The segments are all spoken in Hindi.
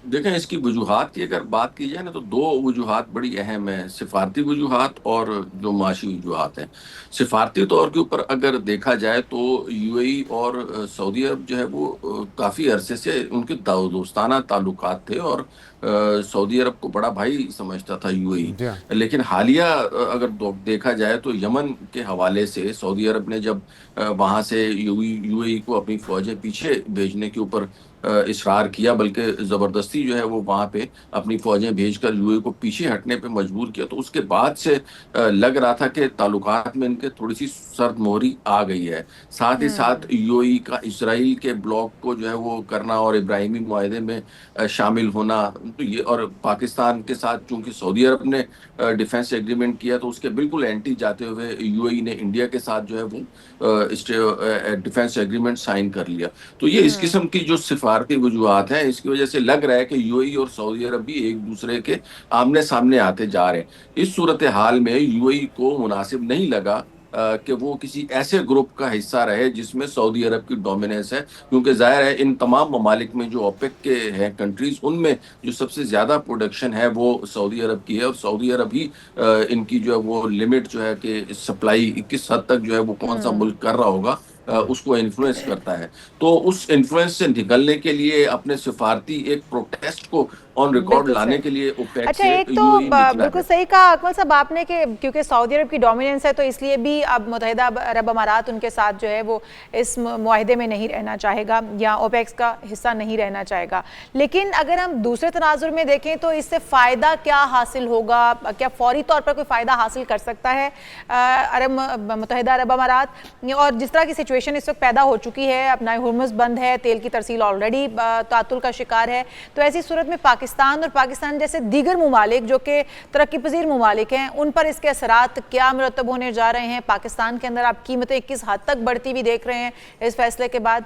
देखें, इसकी वजूहात की अगर बात की जाए ना, तो दो वजूहात बड़ी अहम है, सिफारती वजूहात और जो माशी वजूहात हैं। सिफारती तौर के ऊपर अगर देखा जाए तो यूएई और सऊदी अरब जो है वो काफ़ी अरसे से उनके दोस्ताना ताल्लुकात थे, और सऊदी अरब को बड़ा भाई समझता था यूएई। जी हाँ। लेकिन हालिया अगर देखा जाए तो यमन के हवाले से सऊदी अरब ने जब वहां से यूएई को अपनी फौजें पीछे भेजने के ऊपर इसरार किया, बल्कि जबरदस्ती जो है वो वहां पे अपनी फौजें भेजकर यूएई को पीछे हटने पे मजबूर किया, तो उसके बाद से लग रहा था कि ताल्लुकात में इनके थोड़ी सी सर्द मोहरी आ गई है। साथ ही साथ हम्म। यूएई का इसराइल के ब्लॉक को जो है वो करना और इब्राहिमी मुआहदे में शामिल होना, तो ये और पाकिस्तान के साथ चूंकि सऊदी अरब ने डिफेंस एग्रीमेंट किया, तो उसके बिल्कुल एंटी जाते हुए यूएई ने इंडिया के साथ जो है वो डिफेंस एग्रीमेंट साइन कर लिया। तो ये इस हम्म। किस्म की जो सिफारती वजूहात हैं, इसकी वजह से लग रहा है कि यूएई और सऊदी अरब भी एक दूसरे के आमने सामने आते जा रहे हैं। इस सूरत हाल में यूएई को मुनासिब नहीं लगा कि वो किसी ऐसे ग्रुप का हिस्सा रहे जिसमें सऊदी अरब की डोमिनेंस है, क्योंकि जाहिर है इन तमाम ममालिक में जो ओपेक के हैं कंट्रीज, उनमें जो सबसे ज्यादा प्रोडक्शन है वो सऊदी अरब की है, और सऊदी अरब ही इनकी जो है वो लिमिट जो है कि सप्लाई किस हद तक जो है वो कौन सा हम्म। मुल्क कर रहा होगा, उसको इन्फ्लुएंस करता है। तो उस इन्फ्लुएंस से निकलने के लिए अपने सिफारती एक प्रोटेस्ट को ऑन रिकॉर्ड बिल्कुल लाने सही। के लिए ओपेक अच्छा, से एक तो यूएई निकला बिल्कुल है। सही कहा अकमल साहब आपने कि क्योंकि सऊदी अरब की डोमिनेंस है तो इसलिए भी अब मुत्तहिदा अरब अमारात उनके साथ जो है वो इस मुआहदे में नहीं रहना चाहेगा या ओपेक्स का हिस्सा नहीं रहना चाहेगा। लेकिन अगर हम दूसरे तनाजुर में देखें तो इससे फ़ायदा क्या हासिल होगा, क्या फौरी तौर पर कोई फ़ायदा हासिल कर सकता है मुत्तहिदा अरब अमारात? और जिस तरह की सिचुएशन इस वक्त पैदा हो चुकी है, अपना हुर्मुज़ बंद है, तेल की तरसील ऑलरेडी तातुल का शिकार है, तो ऐसी सूरत में पाकिस्तान और पाकिस्तान जैसे दीगर ममालिक जो कि तरक्की पजीर ममालिक हैं, उन पर इसके असरात क्या मुरतब होने जा रहे हैं? पाकिस्तान के अंदर आप कीमतें किस हद तक बढ़ती हुई देख रहे हैं इस फैसले के बाद?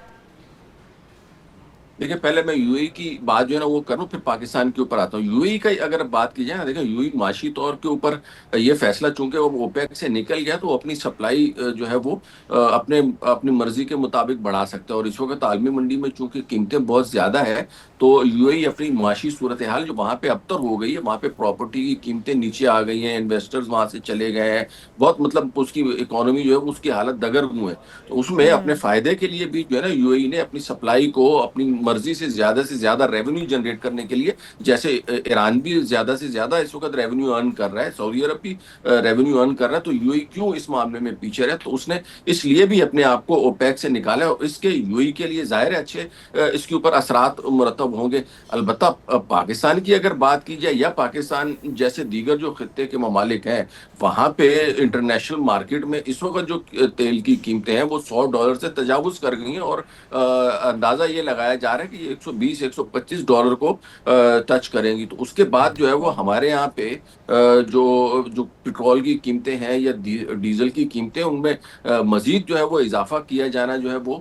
देखिए, पहले मैं यूएई की बात जो है ना वो करूं, फिर पाकिस्तान के ऊपर आता हूँ। यूएई का अगर बात की जाए ना, देखिए यूएई माशी तौर के ऊपर ये फैसला चूंकि वो ओपेक से निकल गया, तो अपनी सप्लाई जो है वो अपने अपनी मर्जी के मुताबिक बढ़ा सकता है, और इस वक्त आलमी मंडी में चूंकि कीमतें बहुत ज्यादा है, तो यूएई अपनी माशी सूरत हाल जो वहां पे अबतर हो गई है, वहां पे प्रॉपर्टी की कीमतें नीचे आ गई हैं, इन्वेस्टर्स वहां से चले गए हैं, बहुत मतलब उसकी इकोनॉमी जो है उसकी हालत दगरगू है। तो उसमें अपने हम्म। फायदे के लिए भी जो है ना यूएई ने अपनी सप्लाई को अपनी मर्जी से ज्यादा रेवेन्यू जनरेट करने के लिए, जैसे ईरान भी ज्यादा से ज्यादा इस वक्त रेवेन्यू अर्न कर रहा है, सऊदी अरब भी रेवेन्यू अर्न कर रहा है, तो यूएई क्यों इस मामले में पीछे रहे? तो उसने इसलिए भी अपने आप को ओपेक से निकाला, और इसके यूएई के लिए जाहिर है अच्छे इसके ऊपर असरात मुरतब होंगे। अलबत्ता पाकिस्तान की अगर बात की जाए, या पाकिस्तान जैसे दीगर जो खत्ते के ममालिक हैं, वहां पे इंटरनेशनल मार्केट में इस वक्त जो तेल की कीमतें हैं वो $100 से तजावुज कर गई हैं, और अंदाजा ये लगाया जा रहा है कि ये 120 $125 को टच करेंगी। तो उसके बाद जो है वो हमारे यहाँ पे जो जो पेट्रोल की कीमतें हैं या डीजल की कीमतें, उनमें मजीद जो है वो इजाफा किया जाना जो है वो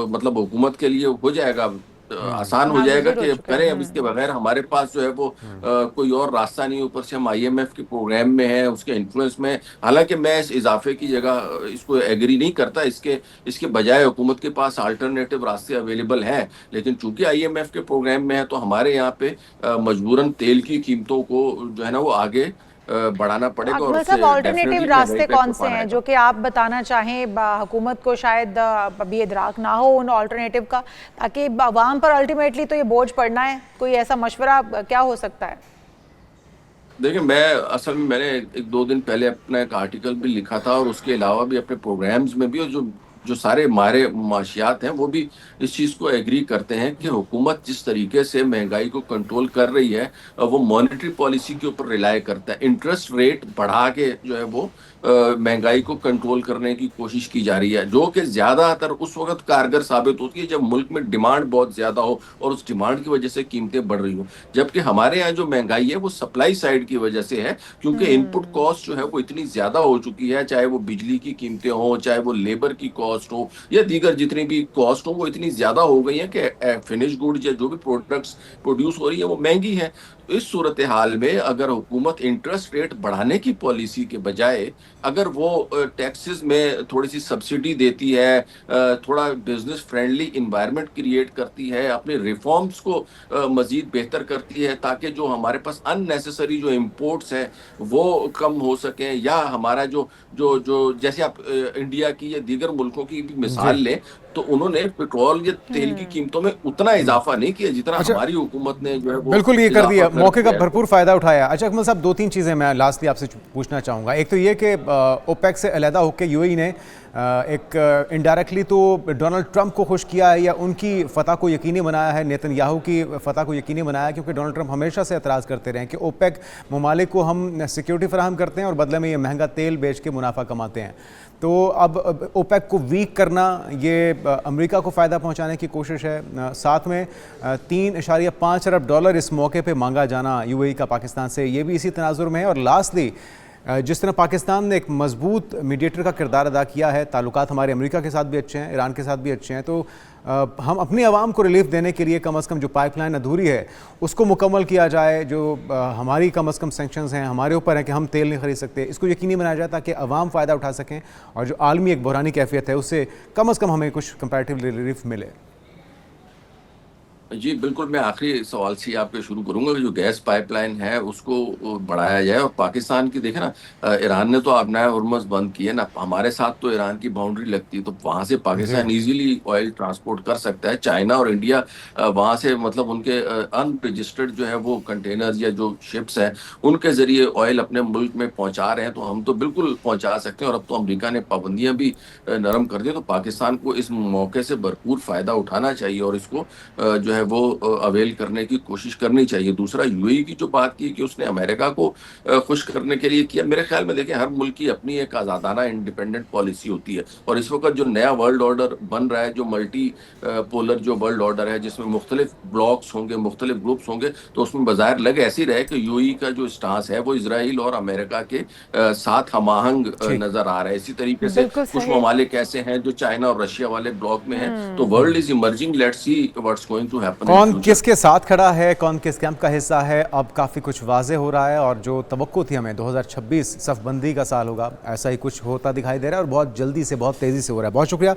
मतलब हुकूमत के लिए हो जाएगा, हम्म। आसान हो जाएगा नागजीर हो कि अब चुका है। करें। अब इसके बगैर हमारे पास जो है वो कोई और रास्ता नहीं, ऊपर से हम आईएमएफ के प्रोग्राम में हैं, उसके इन्फ्लुएंस में हैं। हालांकि मैं इस इजाफे की जगह इसको एग्री नहीं करता, इसके इसके बजाय हुकूमत के पास अल्टरनेटिव रास्ते अवेलेबल हैं, लेकिन चूंकि आईएमएफ के प्रोग्राम में है, तो हमारे यहाँ पे मजबूरन तेल की कीमतों को जो है ना वो आगे बढ़ाना तो पड़ेगा, और अकमल साहब, उससे ऑल्टरनेटिव डेफिनेटली महंगाई रास्ते पे कौन से तूफान हैं आएगा। जो कि आप बताना चाहें? हुकूमत को शायद अभी इदराक ना हो उन ऑल्टरनेटिव का, ताकि आवाम पर अल्टीमेटली तो ये बोझ पड़ना है। कोई ऐसा मशवरा क्या हो सकता है? देखिए, मैं असल में मैंने एक दो दिन पहले अपना एक आर्टिकल भी लिखा था, और उसके अलावा भी अपने प्रोग्राम्स में भी, और जो जो सारे मारे माशियात हैं वो भी इस चीज़ को एग्री करते हैं कि हुकूमत जिस तरीके से महंगाई को कंट्रोल कर रही है, वो मॉनेटरी पॉलिसी के ऊपर रिलाय करता है। इंटरेस्ट रेट बढ़ा के जो है वो महंगाई को कंट्रोल करने की कोशिश की जा रही है, जो कि ज्यादातर उस वक्त कारगर साबित होती है जब मुल्क में डिमांड बहुत ज्यादा हो, और उस डिमांड की वजह से कीमतें बढ़ रही हो। जबकि हमारे यहाँ जो महंगाई है वो सप्लाई साइड की वजह से है, क्योंकि इनपुट हम्म। कॉस्ट जो है वो इतनी ज्यादा हो चुकी है, चाहे वो बिजली की कीमतें हो, चाहे वो लेबर की कॉस्ट हो, या दीगर जितनी भी कॉस्ट हो, वो इतनी ज्यादा हो गई है कि फिनिश गुड या जो भी प्रोडक्ट्स प्रोड्यूस हो रही है वो महंगी है। तो इस सूरत हाल में अगर हुकूमत इंटरेस्ट रेट बढ़ाने की पॉलिसी के बजाय अगर वो टैक्सेस में थोड़ी सी सब्सिडी देती है, थोड़ा बिजनेस फ्रेंडली इन्वायरमेंट क्रिएट करती है, अपने रिफॉर्म्स को मजीद बेहतर करती है, ताकि जो हमारे पास अननेसेसरी जो इम्पोर्ट्स हैं वो कम हो सकें, या हमारा जो जो जो जैसे आप इंडिया की या दीगर मुल्कों की भी जी। मिसाल लें, तो उन्होंने पेट्रोल या तेल की कीमतों में उतना इजाफा नहीं किया जितना अच्छा, हमारी हुकूमत ने जो है वो बिल्कुल ये कर इजाफा दिया, कर मौके का दिया है। भरपूर फ़ायदा उठाया। अच्छा अकमल साहब, दो तीन चीज़ें मैं लास्टली आपसे पूछना चाहूँगा। एक तो ये कि ओपेक से अलहदा होकर यूएई ने एक इनडायरेक्टली तो डोनाल्ड ट्रंप को खुश किया है या उनकी फ़तह को यकीनी बनाया है, नेतन्याहू की फ़तह को यकीनी बनाया है, क्योंकि डोनाल्ड ट्रंप हमेशा से एतराज़ करते रहे हैं कि ओपेक ममालिक को हम सिक्योरिटी फराहम करते हैं और बदले में ये महंगा तेल बेच के मुनाफा कमाते हैं। तो अब ओपेक को वीक करना ये अमेरिका को फ़ायदा पहुंचाने की कोशिश है। साथ में $3.5 अरब इस मौके पे मांगा जाना यूएई का पाकिस्तान से, ये भी इसी तनाजुर में है। और लास्टली जिस तरह पाकिस्तान ने एक मजबूत मीडिएटर का किरदार अदा किया है, ताल्लुकात हमारे अमेरिका के साथ भी अच्छे हैं, ईरान के साथ भी अच्छे हैं, तो हम अपनी आवाम को रिलीफ देने के लिए कम से कम जो पाइपलाइन अधूरी है उसको मुकम्मल किया जाए। जो हमारी कम से कम सैंक्शंस हैं हमारे ऊपर है कि हम तेल नहीं खरीद सकते, इसको यकीनी बनाया जाए ताकि आवाम फ़ायदा उठा सकें और जो आलमी एक बहरानी कैफियत है उससे कम से कम हमें कुछ कंपैरेटिव रिलीफ मिले। जी, बिल्कुल, मैं आखिरी सवाल से ही आपके शुरू करूँगा कि जो गैस पाइपलाइन है उसको बढ़ाया जाए। और पाकिस्तान की देखें ना, ईरान ने तो अपना होर्मुज़ बंद किए ना, हमारे साथ तो ईरान की बाउंड्री लगती है, तो वहाँ से जी। पाकिस्तान ईज़िली ऑयल ट्रांसपोर्ट कर सकता है। चाइना और इंडिया वहाँ से मतलब उनके अनरजिस्टर्ड जो है वो कंटेनर्स या जो शिप्स हैं, उनके ज़रिए ऑयल अपने मुल्क में पहुँचा रहे हैं, तो हम तो बिल्कुल पहुँचा सकते हैं। और अब तो अमेरिका ने पाबंदियाँ भी नरम कर दी, तो पाकिस्तान को इस मौके से भरपूर फ़ायदा उठाना चाहिए और इसको जो है वो अवेल करने की कोशिश करनी चाहिए। दूसरा, यूएई की जो बात की कि उसने अमेरिका को खुश करने के लिए किया, मेरे ख्याल में देखें हर मुल्क की अपनी एक आज़ादाना इंडिपेंडेंट पॉलिसी होती है। और इस वक्त जो नया वर्ल्ड ऑर्डर बन रहा है, जो मल्टी पोलर जो वर्ल्ड ऑर्डर है, जिसमें मुख्तलिफ ब्लॉक्स होंगे, मुख्तलिफ ग्रुप्स होंगे, तो उसमें बाज़ाहिर लग ऐसी रहे कि यूएई का जो स्टांस है वो इसराइल और अमेरिका के साथ हमाहंग ठीक। नज़र आ रहा है। इसी तरीके से बिल्कुल कुछ सही। ममालिक ऐसे हैं जो चाइना और रशिया वाले ब्लॉक में हैं। तो world is emerging, let's see what's going to happen in कौन फ्यूचर। किसके साथ खड़ा है, कौन किस कैंप का हिस्सा है, अब काफ़ी कुछ वाज़े हो रहा है। और जो तवक्को थी हमें 2026 सफ़बंदी का साल होगा, ऐसा ही कुछ होता दिखाई दे रहा है और बहुत जल्दी से बहुत तेज़ी से हो रहा है। बहुत शुक्रिया।